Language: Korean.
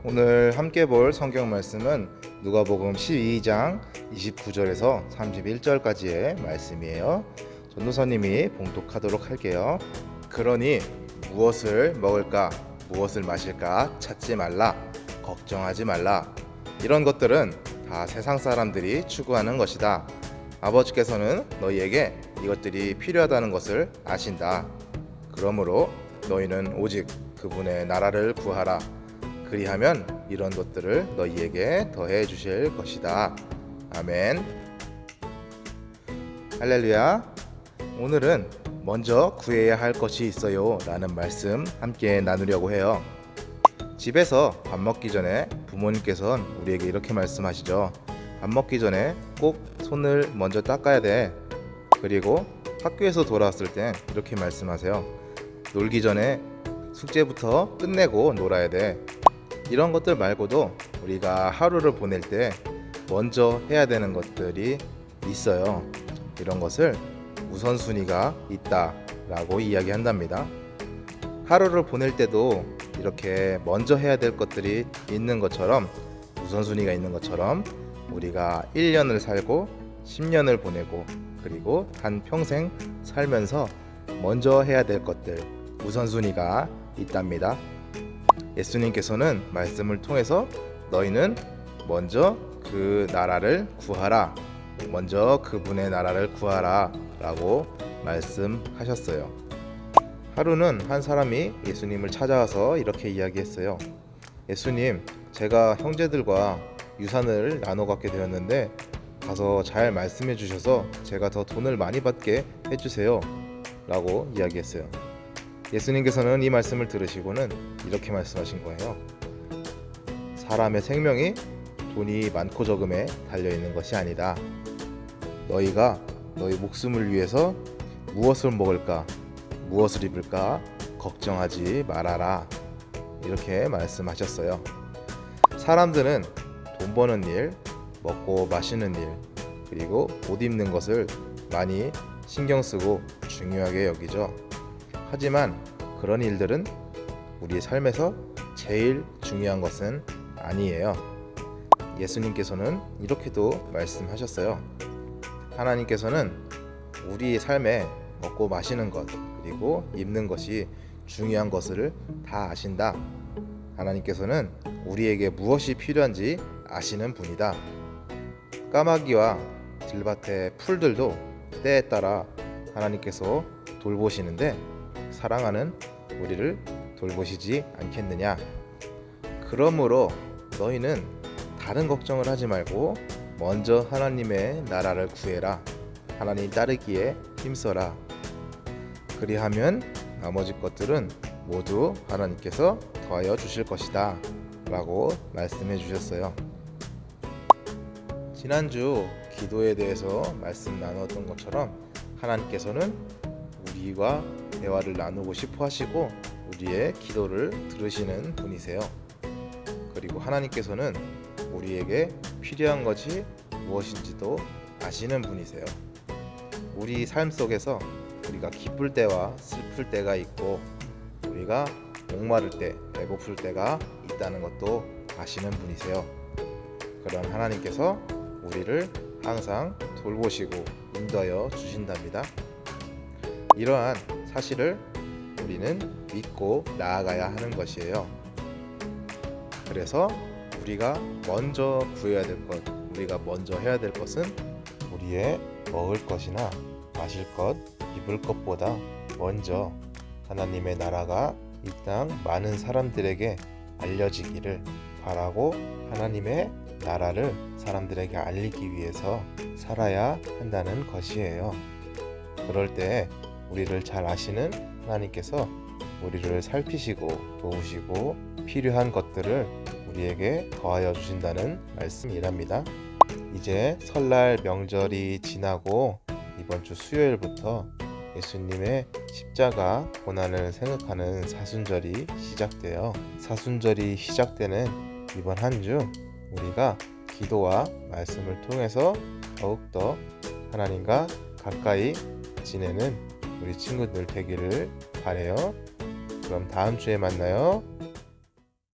오늘 함께 볼 성경 말씀은 누가복음 12장 29절에서 31절까지의 말씀이에요. 전도사님이 봉독하도록 할게요. 그러니 무엇을 먹을까, 무엇을 마실까 찾지 말라, 걱정하지 말라. 이런 것들은 다 세상 사람들이 추구하는 것이다. 아버지께서는 너희에게 이것들이 필요하다는 것을 아신다. 그러므로 너희는 오직 그분의 나라를 구하라. 그리하면 이런 것들을 너희에게 더해 주실 것이다. 아멘. 할렐루야. 오늘은 먼저 구해야 할 것이 있어요 라는 말씀 함께 나누려고 해요. 집에서 밥 먹기 전에 부모님께서는 우리에게 이렇게 말씀하시죠. 밥 먹기 전에 꼭 손을 먼저 닦아야 돼. 그리고 학교에서 돌아왔을 땐 이렇게 말씀하세요. 놀기 전에 숙제부터 끝내고 놀아야 돼. 이런 것들 말고도 우리가 하루를 보낼 때 먼저 해야 되는 것들이 있어요. 이런 것을 우선순위가 있다라고 이야기한답니다. 하루를 보낼 때도 이렇게 먼저 해야 될 것들이 있는 것처럼, 우선순위가 있는 것처럼 우리가 1년을 살고 10년을 보내고 그리고 한 평생 살면서 먼저 해야 될 것들, 우선순위가 있답니다. 예수님께서는 말씀을 통해서 너희는 먼저 그 나라를 구하라, 먼저 그분의 나라를 구하라 라고 말씀하셨어요. 하루는 한 사람이 예수님을 찾아와서 이렇게 이야기했어요. 예수님, 제가 형제들과 유산을 나눠 갖게 되었는데 가서 잘 말씀해 주셔서 제가 더 돈을 많이 받게 해주세요 라고 이야기했어요. 예수님께서는 이 말씀을 들으시고는 이렇게 말씀하신 거예요. 사람의 생명이 돈이 많고 적음에 달려있는 것이 아니다. 너희가 너희 목숨을 위해서 무엇을 먹을까, 무엇을 입을까 걱정하지 말아라. 이렇게 말씀하셨어요. 사람들은 돈 버는 일, 먹고 마시는 일, 그리고 옷 입는 것을 많이 신경 쓰고 중요하게 여기죠. 하지만 그런 일들은 우리 삶에서 제일 중요한 것은 아니에요. 예수님께서는 이렇게도 말씀하셨어요. 하나님께서는 우리 삶에 먹고 마시는 것 그리고 입는 것이 중요한 것을 다 아신다. 하나님께서는 우리에게 무엇이 필요한지 아시는 분이다. 까마귀와 들밭의 풀들도 때에 따라 하나님께서 돌보시는데 사랑하는 우리를 돌보시지 않겠느냐. 그러므로 너희는 다른 걱정을 하지 말고 먼저 하나님의 나라를 구해라. 하나님 따르기에 힘써라. 그리하면 나머지 것들은 모두 하나님께서 더하여 주실 것이다 라고 말씀해 주셨어요. 지난주 기도에 대해서 말씀 나눴던 것처럼 하나님께서는 우리와 대화를 나누고 싶어 하시고 우리의 기도를 들으시는 분이세요. 그리고 하나님께서는 우리에게 필요한 것이 무엇인지도 아시는 분이세요. 우리 삶 속에서 우리가 기쁠 때와 슬플 때가 있고 우리가 목마를 때, 배고플 때가 있다는 것도 아시는 분이세요. 그런 하나님께서 우리를 항상 돌보시고 인도하여 주신답니다. 이러한 사실을 우리는 믿고 나아가야 하는 것이에요. 그래서 우리가 먼저 구해야 될 것, 우리가 먼저 해야 될 것은 우리의 먹을 것이나 마실 것, 입을 것보다 먼저 하나님의 나라가 이 땅 많은 사람들에게 알려지기를 바라고 하나님의 나라를 사람들에게 알리기 위해서 살아야 한다는 것이에요. 그럴 때 우리를 잘 아시는 하나님께서 우리를 살피시고 도우시고 필요한 것들을 우리에게 더하여 주신다는 말씀이랍니다. 이제 설날 명절이 지나고 이번 주 수요일부터 예수님의 십자가 고난을 생각하는 사순절이 시작돼요. 사순절이 시작되는 이번 한 주 우리가 기도와 말씀을 통해서 더욱더 하나님과 가까이 지내는 우리 친구들 되기를 바래요. 그럼 다음 주에 만나요.